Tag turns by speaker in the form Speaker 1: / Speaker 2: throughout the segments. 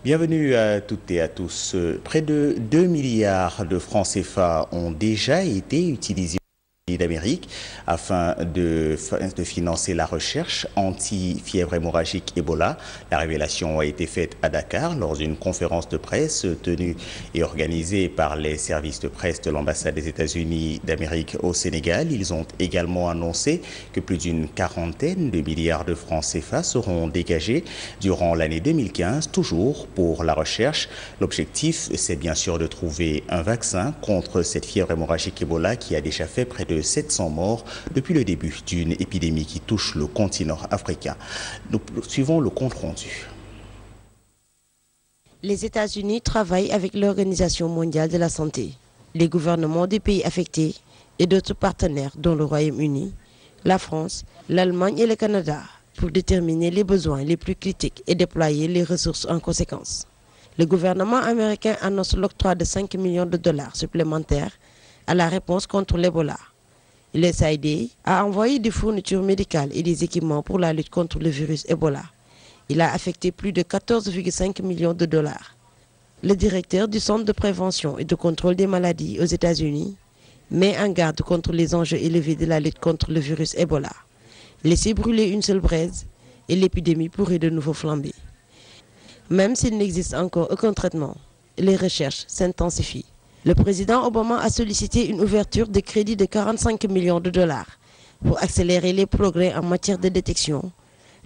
Speaker 1: Bienvenue à toutes et à tous. Près de 2 milliards de francs CFA ont déjà été utilisés d'Amérique afin de financer la recherche anti-fièvre hémorragique Ebola. La révélation a été faite à Dakar lors d'une conférence de presse tenue et organisée par les services de presse de l'ambassade des États-Unis d'Amérique au Sénégal. Ils ont également annoncé que plus d'une quarantaine de milliards de francs CFA seront dégagés durant l'année 2015, toujours pour la recherche. L'objectif, c'est bien sûr de trouver un vaccin contre cette fièvre hémorragique Ebola qui a déjà fait près de 700 morts depuis le début d'une épidémie qui touche le continent africain. Nous suivons le compte rendu.
Speaker 2: Les États-Unis travaillent avec l'Organisation mondiale de la santé, les gouvernements des pays affectés et d'autres partenaires dont le Royaume-Uni, la France, l'Allemagne et le Canada pour déterminer les besoins les plus critiques et déployer les ressources en conséquence. Le gouvernement américain annonce l'octroi de 5 millions de dollars supplémentaires à la réponse contre l'Ebola. L'USAID a envoyé des fournitures médicales et des équipements pour la lutte contre le virus Ebola. Il a affecté plus de 14,5 millions de dollars. Le directeur du Centre de prévention et de contrôle des maladies aux États-Unis met en garde contre les enjeux élevés de la lutte contre le virus Ebola. Laisser brûler une seule braise et l'épidémie pourrait de nouveau flamber. Même s'il n'existe encore aucun traitement, les recherches s'intensifient. Le président Obama a sollicité une ouverture de crédit de 45 millions de dollars pour accélérer les progrès en matière de détection,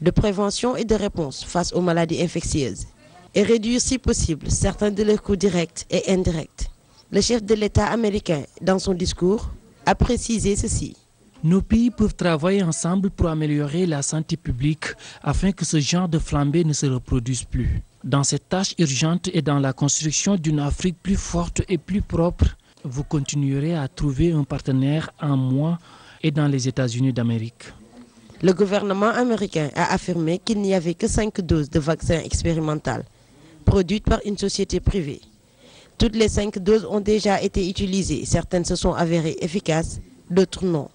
Speaker 2: de prévention et de réponse face aux maladies infectieuses et réduire si possible certains de leurs coûts directs et indirects. Le chef de l'État américain, dans son discours, a précisé ceci.
Speaker 3: Nos pays peuvent travailler ensemble pour améliorer la santé publique afin que ce genre de flambée ne se reproduise plus. Dans cette tâche urgente et dans la construction d'une Afrique plus forte et plus propre, vous continuerez à trouver un partenaire en moi et dans les États-Unis d'Amérique.
Speaker 2: Le gouvernement américain a affirmé qu'il n'y avait que 5 doses de vaccin expérimental produites par une société privée. Toutes les 5 doses ont déjà été utilisées. Certaines se sont avérées efficaces, d'autres non.